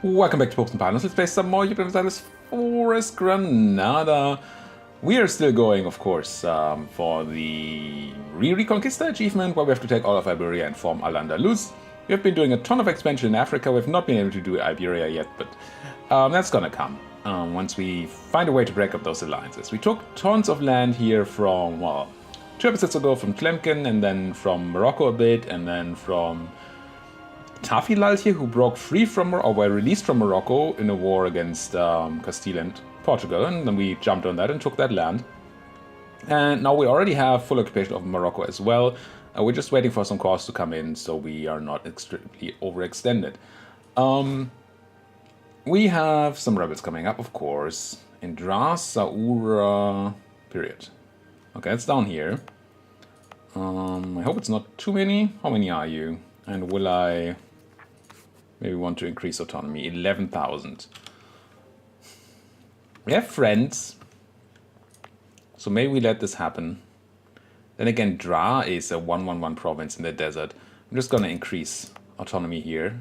Welcome back to Popes and Partners. Let's play some more Europa Universalis IV Granada. We are still going, of course, for the Re-Reconquista achievement, where we have to take all of Iberia and form Al-Andalus. We have been doing a ton of expansion in Africa. We have not been able to do Iberia yet, but that's gonna come once we find a way to break up those alliances. We took tons of land here from, well, 2 episodes ago from Tlemcen, and then from Morocco a bit, and then from Tafilal here, who broke free from, or were released from Morocco in a war against Castile and Portugal, and then we jumped on that and took that land. And now we already have full occupation of Morocco as well. We're just waiting for some cores to come in, so we are not extremely overextended. We have some rebels coming up, of course. Indras, Saura, period. Okay, it's down here. I hope it's not too many. How many are you? And will I maybe want to increase autonomy? 11,000. We have friends, so maybe we let this happen. Then again, Dra is a 111 province in the desert. I'm just going to increase autonomy here.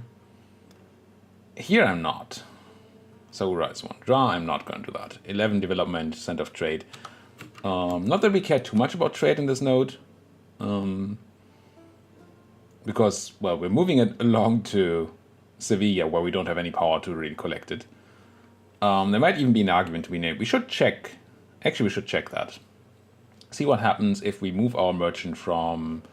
Here I'm not. Saura is one. Dra, I'm not going to do that. 11 development, center of trade. Not that we care too much about trade in this node. Because, well, we're moving it along to Sevilla, where we don't have any power to really collect it. There might even be an argument to be made. We should check. Actually, we should check that. See what happens if we move our merchant from,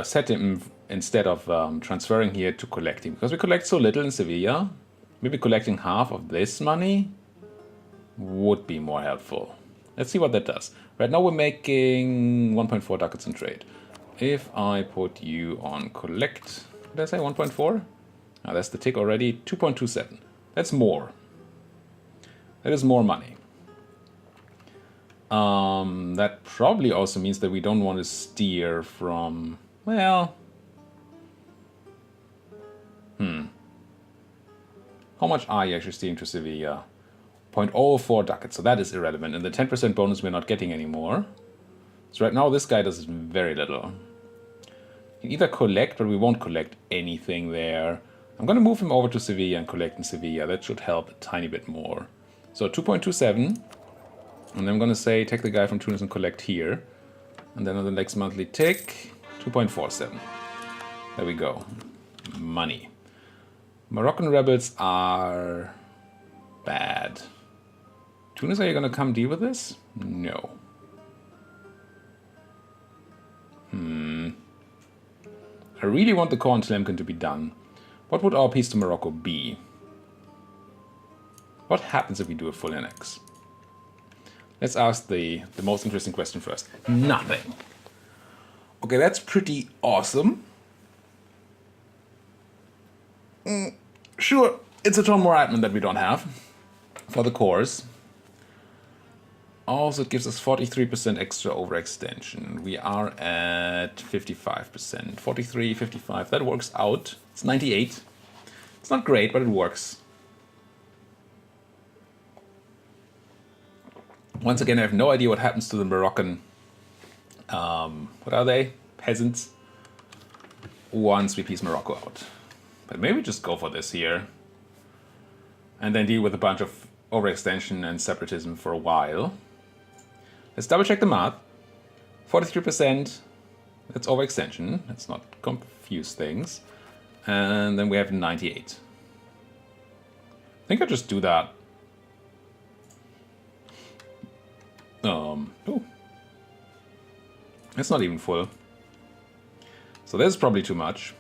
set him instead of transferring here to collecting. Because we collect so little in Sevilla, maybe collecting half of this money would be more helpful. Let's see what that does. Right now we're making 1.4 ducats in trade. If I put you on collect, did I say 1.4? Ah, that's the tick already. 2.27. That's more. That is more money. That probably also means that we don't want to steer from, well, how much are you actually steering to Sevilla? 0.04 ducats, so that is irrelevant. And the 10% bonus we're not getting anymore. So right now this guy does very little. You can either collect, but we won't collect anything there. I'm going to move him over to Sevilla and collect in Sevilla. That should help a tiny bit more. So 2.27. And I'm going to say take the guy from Tunis and collect here. And then on the next monthly tick, 2.47. There we go. Money. Moroccan rebels are bad. Tunis, are you going to come deal with this? No. I really want the core in Tlemcen to be done. What would our peace to Morocco be? What happens if we do a full annex? Let's ask the most interesting question first. Nothing. Okay, that's pretty awesome. Sure, it's a ton more admin that we don't have for the cores. Also, it gives us 43% extra overextension. We are at 55%. 43, 55, that works out. It's 98. It's not great, but it works. Once again, I have no idea what happens to the Moroccan, what are they? Peasants. Once we piece Morocco out. But maybe just go for this here. And then deal with a bunch of overextension and separatism for a while. Let's double check the math. 43%, that's overextension. Let's not confuse things. And then we have 98. I think I'll just do that. Oh, it's not even full. So this is probably too much.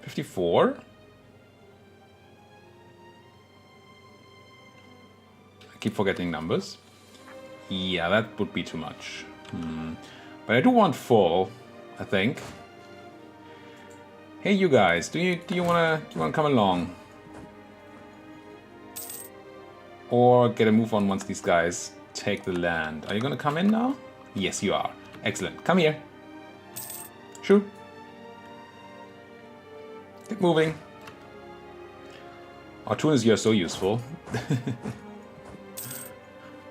54. I keep forgetting numbers. Yeah, that would be too much. But I do want full, I think. Hey, you guys, do you wanna come along? Or get a move on once these guys take the land. Are you gonna come in now? Yes, you are. Excellent. Come here. Shoot. Get moving. Oh, Tunis, you're so useful.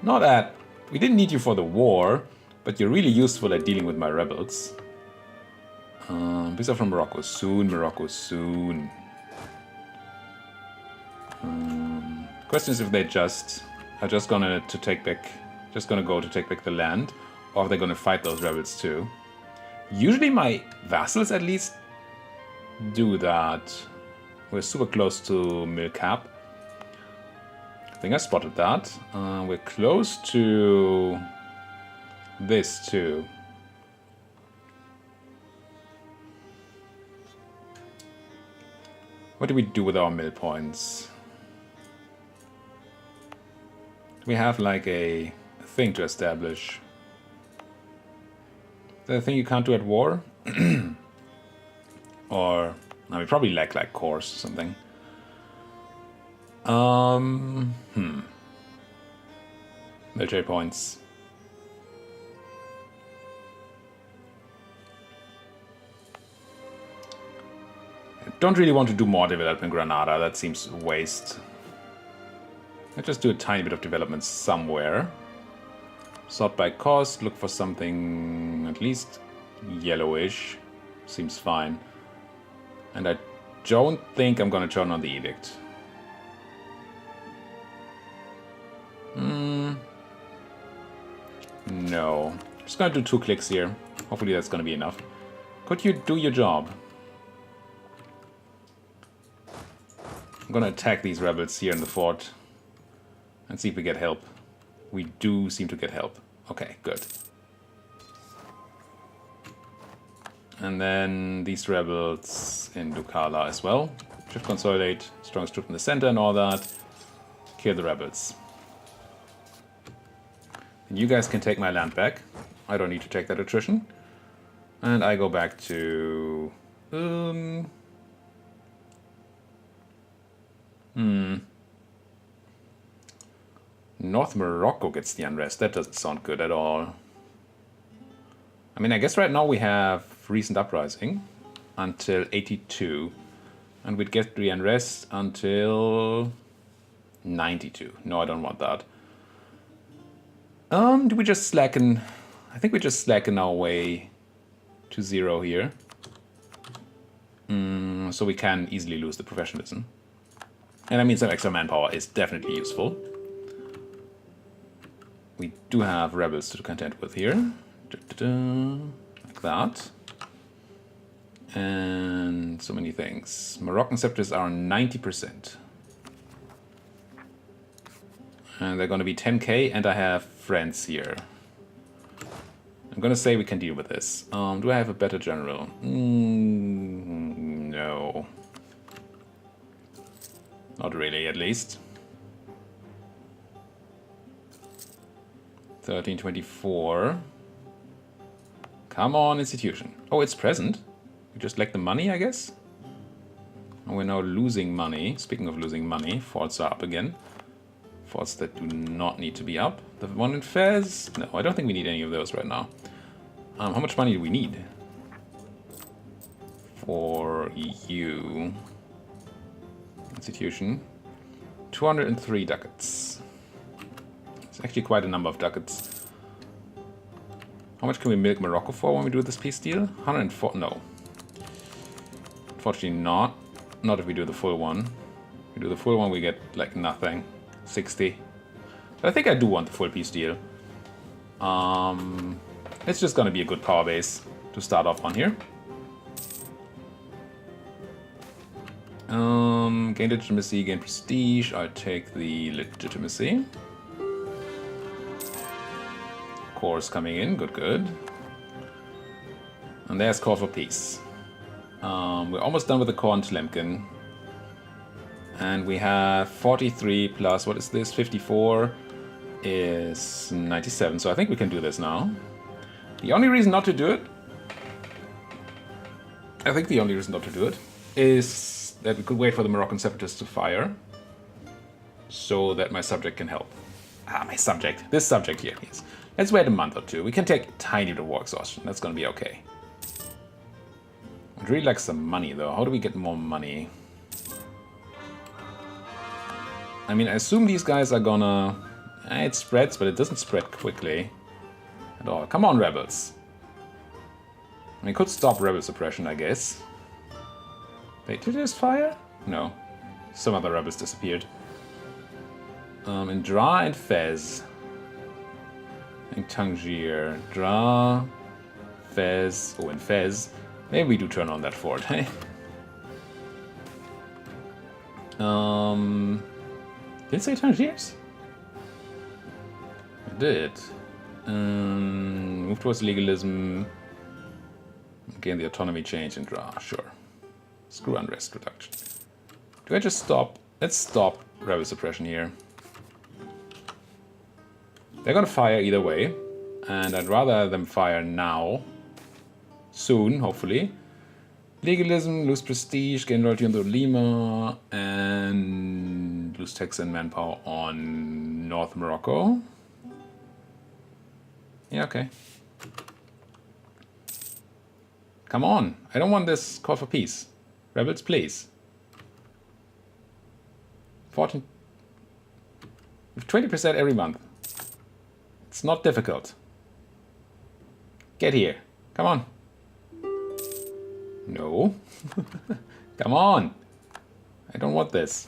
Not that we didn't need you for the war, but you're really useful at dealing with my rebels. Visa from Morocco soon, Morocco soon. Question is if they just are just gonna go to take back the land, or if they're gonna fight those rebels too. Usually my vassals at least do that. We're super close to mill cap. I think I spotted that. We're close to this too. What do we do with our mill points? Do we have like a thing to establish? Is that a thing you can't do at war? Or no, we probably lack like cores or something. Military points. I don't really want to do more development in Granada. That seems a waste. Let's just do a tiny bit of development somewhere. Sort by cost. Look for something at least yellowish. Seems fine. And I don't think I'm gonna turn on the edict. No. Just gonna do 2 clicks here. Hopefully that's gonna be enough. Could you do your job? I'm gonna attack these rebels here in the fort and see if we get help. We do seem to get help. Okay, good. And then these rebels in Ducala as well. Shift consolidate, strongest troop in the center and all that. Kill the rebels. And you guys can take my land back. I don't need to take that attrition. And I go back to... North Morocco gets the unrest. That doesn't sound good at all. I mean, I guess right now we have recent uprising until 82. And we'd get the unrest until 92. No, I don't want that. Do we just slacken? I think we just slacken our way to 0 here. So we can easily lose the professionalism. And I mean, some extra manpower is definitely useful. We do have rebels to contend with here. Like that. And so many things. Moroccan scepters are 90%. And they're going to be 10k, and I have friends here. I'm going to say we can deal with this. Do I have a better general? No. Not really, at least. 1324. Come on, institution. Oh, it's present. We just lack the money, I guess. And we're now losing money. Speaking of losing money, forts are up again. Forts that do not need to be up. The one in Fez? No, I don't think we need any of those right now. How much money do we need? For EU. Institution. 203 ducats. It's actually quite a number of ducats. How much can we milk Morocco for when we do this peace deal? 104. No. Unfortunately not. Not if we do the full one. If we do the full one, we get like nothing. 60. But I think I do want the full peace deal. It's just gonna be a good power base to start off on here. Gain legitimacy, gain prestige. I'll take the legitimacy. Cores coming in, good, good. And there's call for peace. We're almost done with the core on Tlemcen. And we have 43 plus, what is this, 54 is 97. So I think we can do this now. The only reason not to do it, I think the only reason not to do it, is that we could wait for the Moroccan separatists to fire. So that my subject can help. My subject. This subject here, yes. Let's wait a month or two. We can take a tiny bit of war exhaustion. That's gonna be okay. I'd really like some money though. How do we get more money? I mean, I assume these guys are gonna... it spreads, but it doesn't spread quickly at all. Come on, rebels. I mean, could stop rebel suppression, I guess. Wait, did they just fire? No. some other rebels disappeared. In Dra and Fez. In Tangier. Dra, Fez. Oh, and Fez. Maybe we do turn on that fort, hey? Did it say Tangiers? It did. Move towards legalism. Gain the autonomy change and draw. Sure. Screw unrest reduction. Do I just stop? Let's stop rebel suppression here. They're gonna fire either way. And I'd rather have them fire now. Soon, hopefully. Legalism, lose prestige, gain loyalty on the Lima, and lose tax and manpower on North Morocco. Yeah, okay. Come on, I don't want this call for peace. Rebels, please. 14. With 20% every month. It's not difficult. Get here. Come on. No. Come on. I don't want this.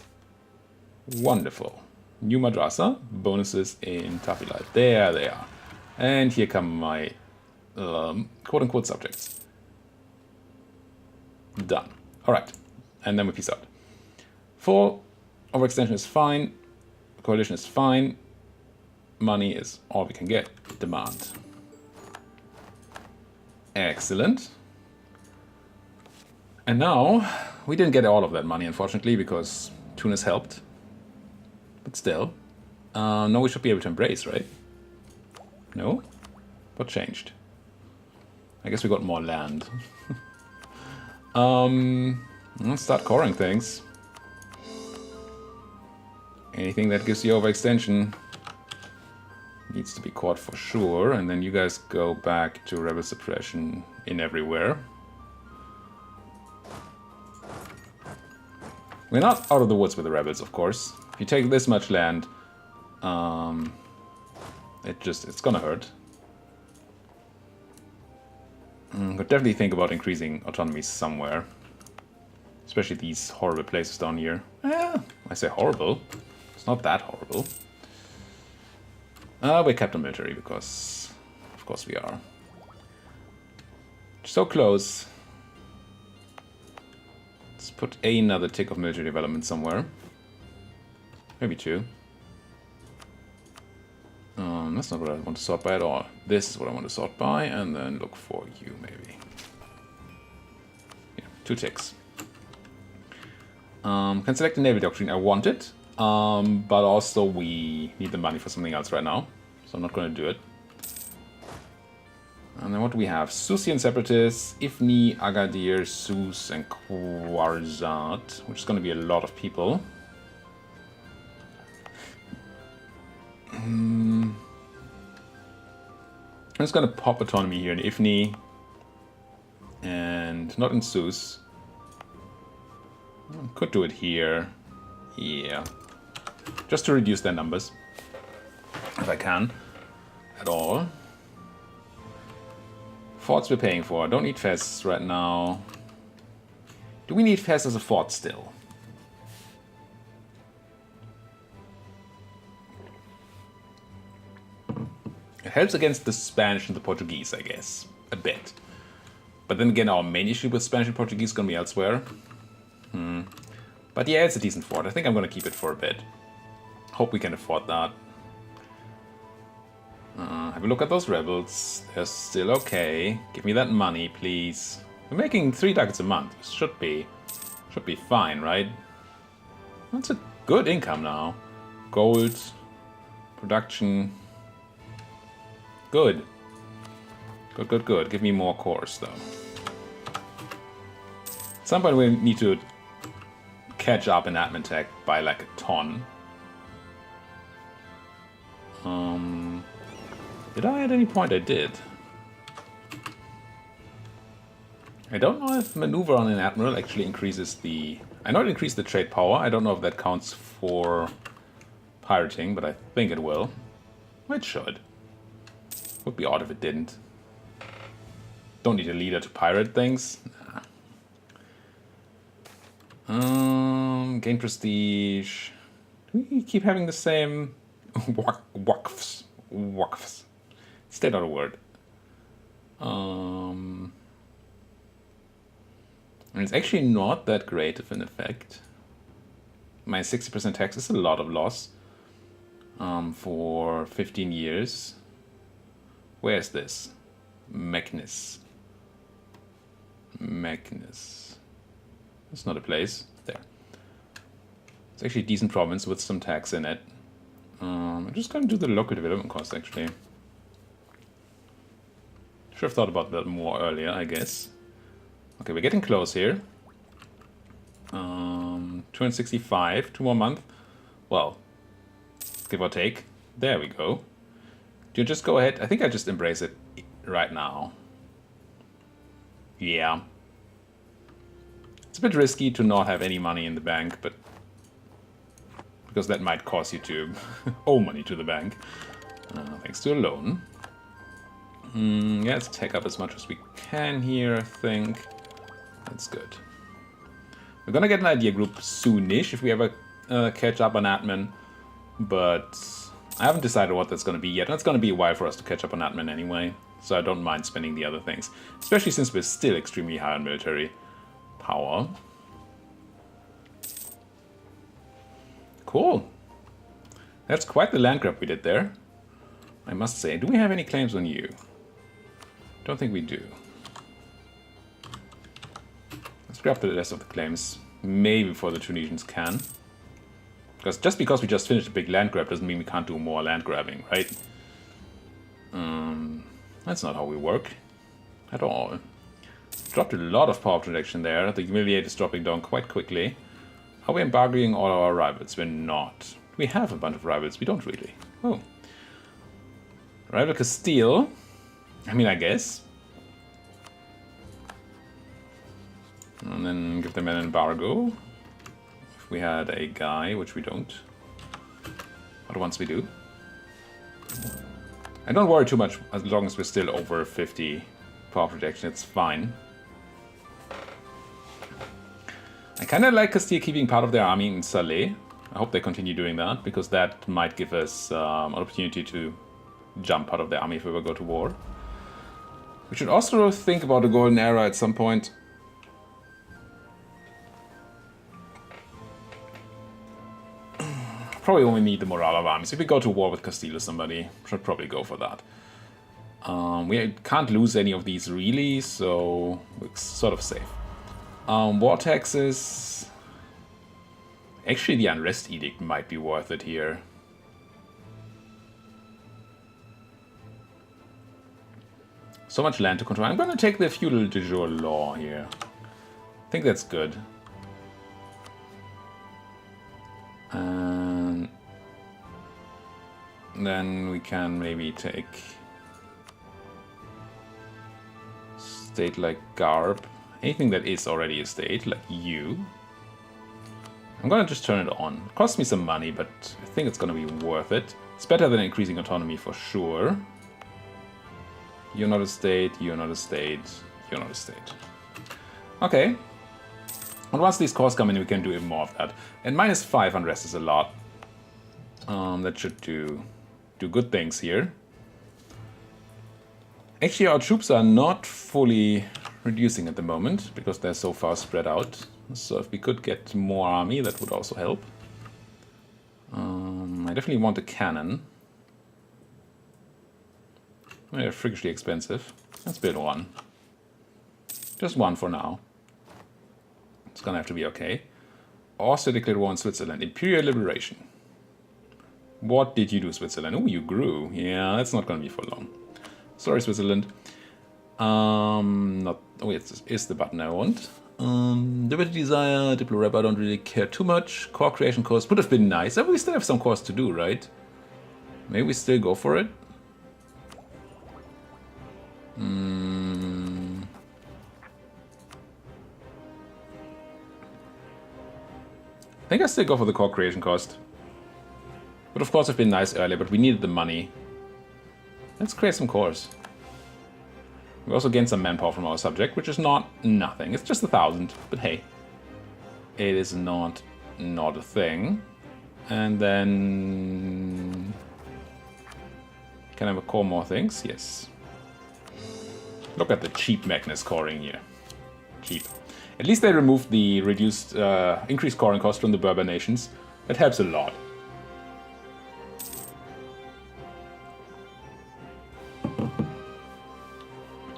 Wonderful. New madrasa. Bonuses in Tafilite. There they are. And here come my quote-unquote subjects. Done. Alright. And then we peace out. Full overextension is fine. Coalition is fine. Money is all we can get. Demand. Excellent. And now, we didn't get all of that money, unfortunately, because Tunis helped. But still. Now we should be able to embrace, right? No? What changed? I guess we got more land. Let's start coring things. Anything that gives you overextension needs to be caught for sure, and then you guys go back to rebel suppression in everywhere. We're not out of the woods with the rebels, of course. If you take this much land, it's gonna hurt. But definitely think about increasing autonomy somewhere. Especially these horrible places down here. I say horrible. It's not that horrible. We're Captain Military because, of course, we are. So close. Let's put another tick of military development somewhere. Maybe two. That's not what I want to sort by at all. This is what I want to sort by, and then look for you, maybe. Yeah, 2 ticks. Can select the naval doctrine. I want it, but also we need the money for something else right now, so I'm not going to do it. And then what do we have? Susian Separatists, Ifni, Agadir, Sus, and Khwarizat, which is going to be a lot of people. I'm just going to pop autonomy here in Ifni, and not in Sus. Could do it here. Yeah. Just to reduce their numbers. If I can. At all. Forts we're paying for. Don't need Fez right now. Do we need Fez as a fort still? It helps against the Spanish and the Portuguese, I guess. A bit. But then again, our main issue with Spanish and Portuguese is going to be elsewhere. But yeah, it's a decent fort. I think I'm going to keep it for a bit. Hope we can afford that. Have a look at those rebels. They're still okay. Give me that money, please. We're making 3 ducats a month. Should be fine, right? That's a good income now. Gold. Production. Good. Good. Give me more cores, though. At some point we need to catch up in admin tech by like a ton. Did I at any point? I did. I don't know if maneuver on an admiral actually increases the... I know it increased the trade power. I don't know if that counts for pirating, but I think it will. It should. Would be odd if it didn't. Don't need a leader to pirate things. Nah. Gain prestige. We keep having the same waqfs. Waqfs. Is that not a word? And it's actually not that great of an effect. My 60% tax is a lot of loss for 15 years. Where's this? Magnus. Magnus. It's not a place. There. It's actually a decent province with some tax in it. I'm just going to do the local development cost, actually. Should have thought about that more earlier, I guess. Okay, we're getting close here. 265, 2 more months. Well, give or take. There we go. Do you just go ahead? I think I just embrace it right now. Yeah. It's a bit risky to not have any money in the bank, but because that might cause you to owe money to the bank. Thanks to a loan. Yeah, let's take up as much as we can here, I think. That's good. We're gonna get an idea group soonish if we ever catch up on admin, but I haven't decided what that's gonna be yet. And it's gonna be a while for us to catch up on admin anyway, so I don't mind spending the other things, especially since we're still extremely high on military power. Cool. That's quite the land grab we did there, I must say. Do we have any claims on you? Don't think we do. Let's grab the rest of the claims, maybe before the Tunisians can. Because just because we just finished a big land grab doesn't mean we can't do more land grabbing, right? That's not how we work at all. Dropped a lot of power protection there. The humiliate is dropping down quite quickly. Are we embargoing all our rivals? We're not. We have a bunch of rivals. We don't really. Oh. Rival Castile. I mean, I guess. And then give them an embargo. If we had a guy, which we don't. But once we do. And don't worry too much, as long as we're still over 50 power protection, it's fine. I kind of like Castile keeping part of their army in Salé. I hope they continue doing that, because that might give us an opportunity to jump out of their army if we ever go to war. We should also think about the Golden Era at some point. Probably only need the morale of armies. If we go to war with Castile or somebody, should probably go for that. We can't lose any of these really, so we're sort of safe. War taxes. Actually, the Unrest Edict might be worth it here. So much land to control. I'm going to take the feudal de jure law here. I think that's good. And then we can maybe take state like Garb. Anything that is already a state, like you. I'm gonna just turn it on. It costs me some money, but I think it's gonna be worth it. It's better than increasing autonomy for sure. You're not a state, you're not a state, you're not a state. Okay. And once these cores come in, we can do even more of that. And -5 unrest is a lot. That should do good things here. Actually, our troops are not fully reducing at the moment, because they're so far spread out. So if we could get more army, that would also help. I definitely want a cannon. They're freakishly expensive. Let's build one. Just one for now. It's gonna have to be okay. Austria declared war on Switzerland. Imperial liberation. What did you do, Switzerland? Oh, you grew. Yeah, that's not gonna be for long. Sorry, Switzerland. Not. Oh, it's the button I want. Liberty Desire, Diplo Rep, I don't really care too much. Core creation course would have been nice. We still have some cores to do, right? Maybe we still go for it? I think I still go for the core creation cost. Would of course have been nice earlier, but we needed the money. Let's create some cores. We also gained some manpower from our subject, which is not nothing. It's just 1,000, but hey. It is not not a thing. And then... Can I core more things? Yes. Look at the cheap Magnus coring here. Cheap. At least they removed the reduced, increased coring cost from the Berber nations. That helps a lot.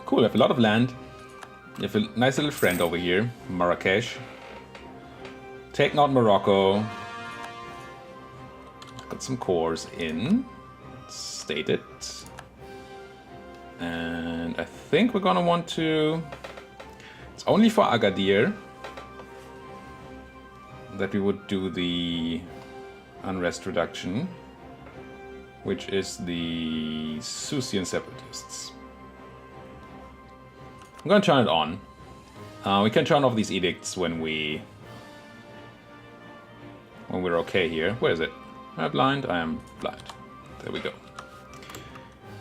Cool, I have a lot of land. You have a nice little friend over here, Marrakesh. Take out Morocco. Got some cores in. State it. And I think we're gonna want to... It's only for Agadir that we would do the unrest reduction, which is the Susian separatists. I'm gonna turn it on. We can turn off these edicts when we're okay here. Where is it? Am I blind? I am blind. There we go.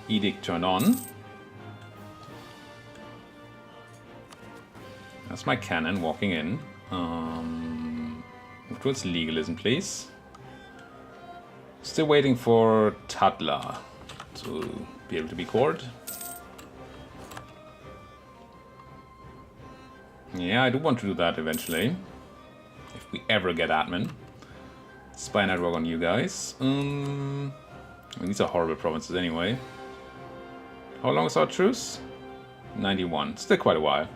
Edict turned on. That's my cannon walking in. Move towards legalism, please. Still waiting for Tadla to be able to be cored. Yeah, I do want to do that eventually. If we ever get admin. Spy network on you guys. I mean, these are horrible provinces anyway. How long is our truce? 91. Still quite a while.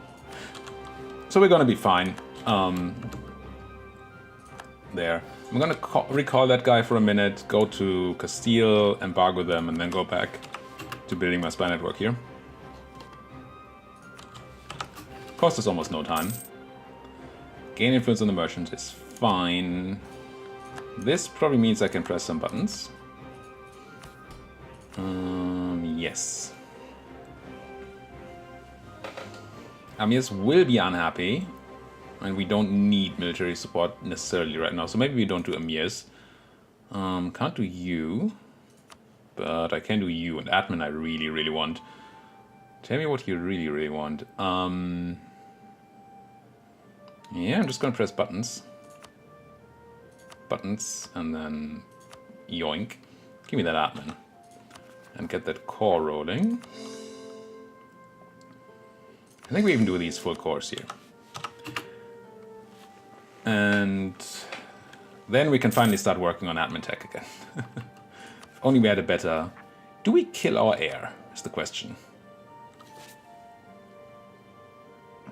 So we're gonna be fine. There. I'm gonna recall that guy for a minute, go to Castile, embargo them, and then go back to building my spy network here. Cost us almost no time. Gain influence on the merchant is fine. This probably means I can press some buttons. Yes. Amirs will be unhappy, and we don't need military support necessarily right now, so maybe we don't do Amirs. Can't do you, but I can do you, and admin I really, really want. Tell me what you really, really want. Yeah, I'm just gonna press buttons. Buttons, and then yoink. Give me that admin. And get that core rolling. I think we even do these full cores here. And then we can finally start working on admin tech again. If only we had a better... Do we kill our heir? Is the question.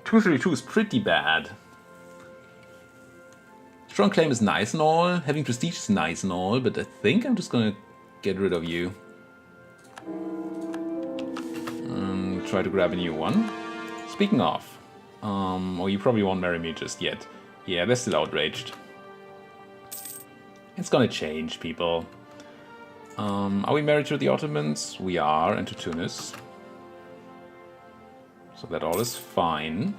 232 is pretty bad. Strong claim is nice and all, having prestige is nice and all, but I think I'm just gonna get rid of you. And try to grab a new one. Speaking of, well, you probably won't marry me just yet. Yeah, they're still outraged. It's gonna change, people. Are we married to the Ottomans? We are, and to Tunis. So that all is fine.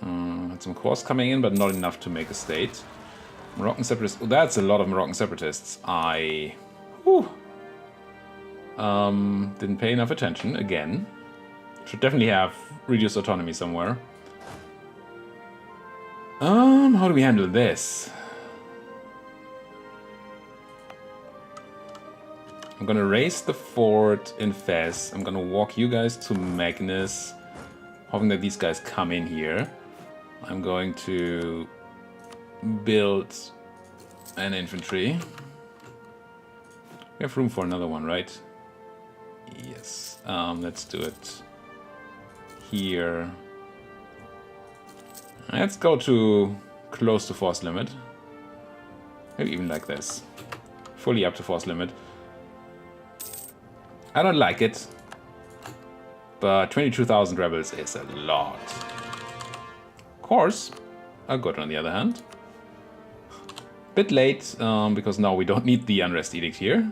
Had some cores coming in, but not enough to make a state. Moroccan separatists. Oh, that's a lot of Moroccan separatists. Didn't pay enough attention again. Should definitely have reduced autonomy somewhere. How do we handle this? I'm gonna raise the fort in Fez. I'm gonna walk you guys to Magnus, hoping that these guys come in here. I'm going to build an infantry. We have room for another one, right? Yes. Let's do it here. Let's go to close to force limit. Maybe even like this. Fully up to force limit. I don't like it, but 22,000 rebels is a lot. Cores are good on the other hand. Bit late, because now we don't need the unrest edict here.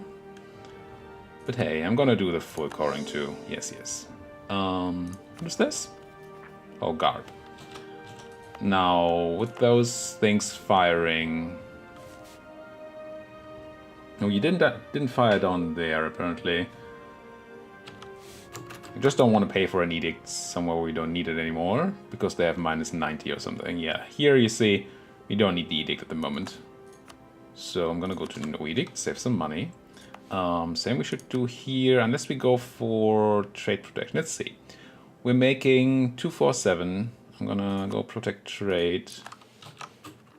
But hey, I'm gonna do the full coring too. Yes, yes. What is this? Oh, Garb. Now, with those things firing... No, you didn't fire down there, apparently. I just don't want to pay for an edict somewhere where we don't need it anymore, because they have minus 90 or something. Yeah, here you see, we don't need the edict at the moment. So I'm gonna go to no edict, save some money. Same we should do here, unless we go for trade protection. Let's see. We're making 247. I'm gonna go protect trade.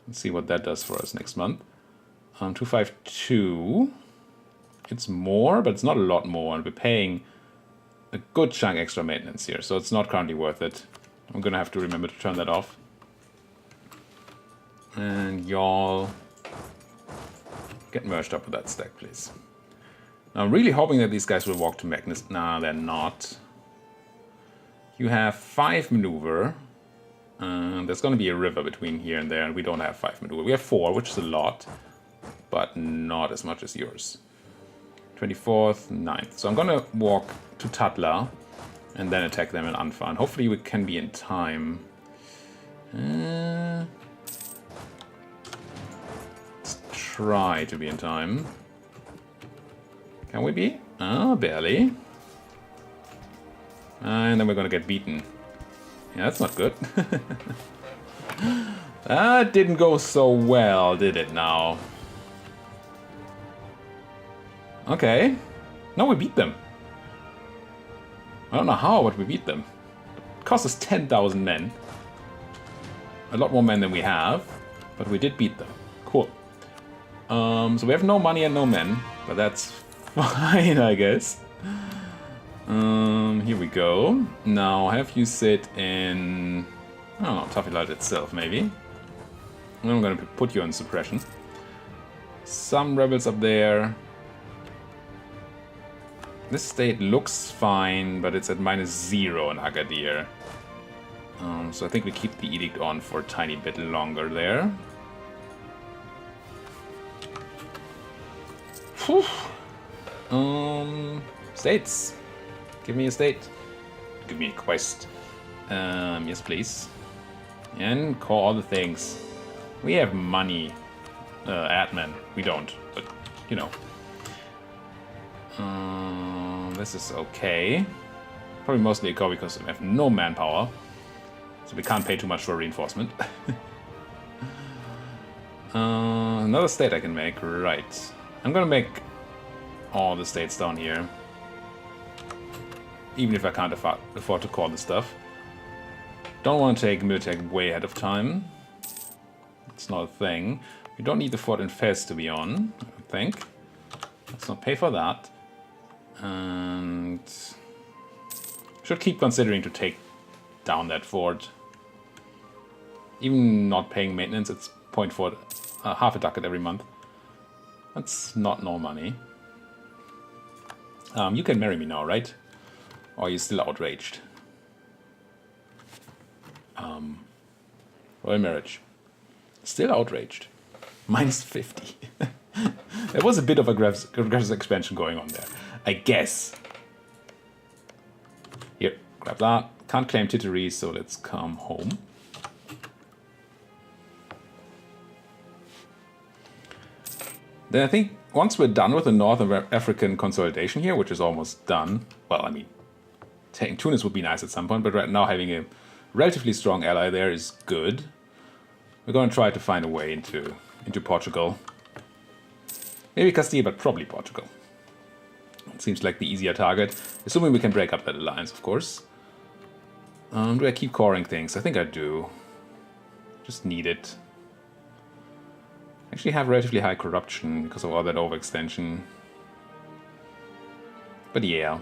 Let's see what that does for us next month. 252. It's more, but it's not a lot more, and we're paying a good chunk extra maintenance here, so it's not currently worth it. I'm gonna have to remember to turn that off. And y'all get merged up with that stack, please. Now, I'm really hoping that these guys will walk to Magnus. Nah, they're not. You have 5 maneuver. There's going to be a river between here and there, and we don't have 5 maneuver. We have 4, which is a lot, but not as much as yours. 24th, 9th. So I'm going to walk to Tatla and then attack them in Anfa. And hopefully we can be in time. Let's try to be in time. Can we be? Ah, barely. And then we're gonna get beaten. Yeah, that's not good. That didn't go so well, did it now? Okay. No, we beat them. I don't know how, but we beat them. It cost us 10,000 men. A lot more men than we have, but we did beat them. Cool. So we have no money and no men, but that's fine, I guess. Here we go. Now have you sit in, I don't know, Tafilalt itself maybe. And I'm gonna put you on suppression. Some rebels up there. This state looks fine, but it's at -0 in Agadir. So I think we keep the edict on for a tiny bit longer there. Whew. States. Give me a state. Give me a quest. Yes, please. And call all the things. We have money. Admin. We don't, but, you know. This is okay. Probably mostly a go because we have no manpower. So we can't pay too much for reinforcement. Another state I can make. Right. I'm gonna make all the states down here. Even if I can't afford to call this stuff. Don't want to take military way ahead of time. It's not a thing. We don't need the fort in Fez to be on, I think. Let's not pay for that. And should keep considering to take down that fort. Even not paying maintenance, it's 0.4, half a ducat every month. That's not no money. You can marry me now, right? Or are you still outraged? Royal marriage. Still outraged. -50. There was a bit of aggressive expansion going on there, I guess. Here, grab that. Can't claim Tittery, so let's come home. Then I think once we're done with the North African consolidation here, which is almost done, well, I mean, taking Tunis would be nice at some point, but right now having a relatively strong ally there is good. We're going to try to find a way into Portugal. Maybe Castile, but probably Portugal. It seems like the easier target, assuming we can break up that alliance, of course. Do I keep coring things? I think I do. Just need it. Actually have relatively high corruption because of all that overextension. But yeah.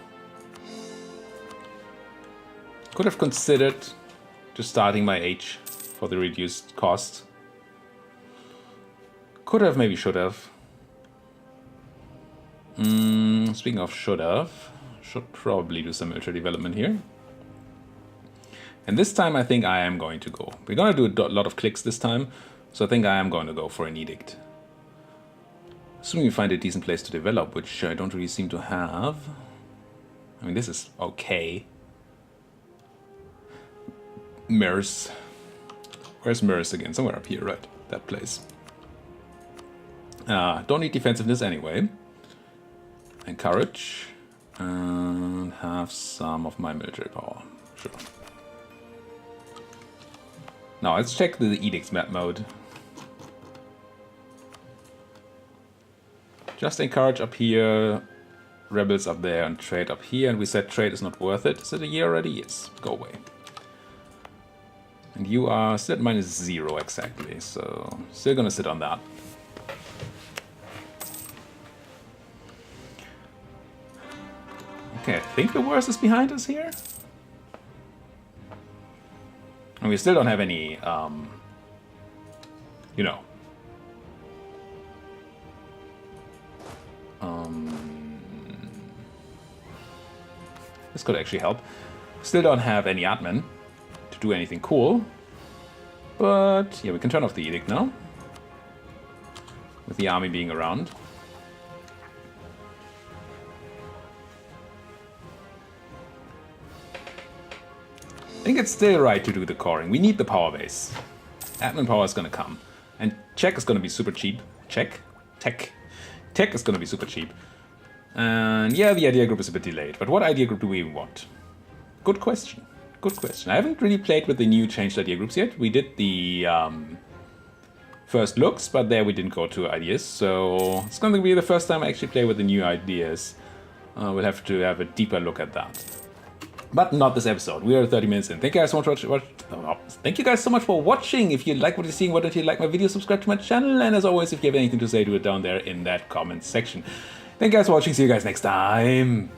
Could have considered just starting my H for the reduced cost. Could have, maybe should have. Speaking of should have, should probably do some military development here. And this time I think I am going to go. We're going to do a lot of clicks this time, so I think I am going to go for an edict. Assuming we find a decent place to develop, which I don't really seem to have. I mean, this is okay. Mirrors. Where's Mirrors again? Somewhere up here, right? That place. Don't need defensiveness anyway. Encourage. And have some of my military power. Sure. Now let's check the edicts map mode. Just encourage up here, rebels up there, and trade up here. And we said trade is not worth it. Is it a year already? Yes. Go away. And you are still at -0 exactly, so still gonna sit on that. Okay, I think the worst is behind us here. And we still don't have any, you know. This could actually help. Still don't have any admin to do anything cool. But, yeah, we can turn off the edict now. With the army being around. I think it's still right to do the coring. We need the power base. Admin power is gonna come. And Czech is gonna be super cheap. Czech? Tech. Tech is gonna be super cheap. And yeah, the idea group is a bit delayed. But what idea group do we want? Good question. Good question. I haven't really played with the new changed idea groups yet. We did the first looks, but there we didn't go to ideas. So it's going to be the first time I actually play with the new ideas. We'll have to have a deeper look at that. But not this episode. We are 30 minutes in. Thank you guys so much for thank you guys so much for watching. If you like what you're seeing, why don't you like my video, subscribe to my channel, and as always, if you have anything to say, do it down there in that comment section. Thank you guys for watching. See you guys next time.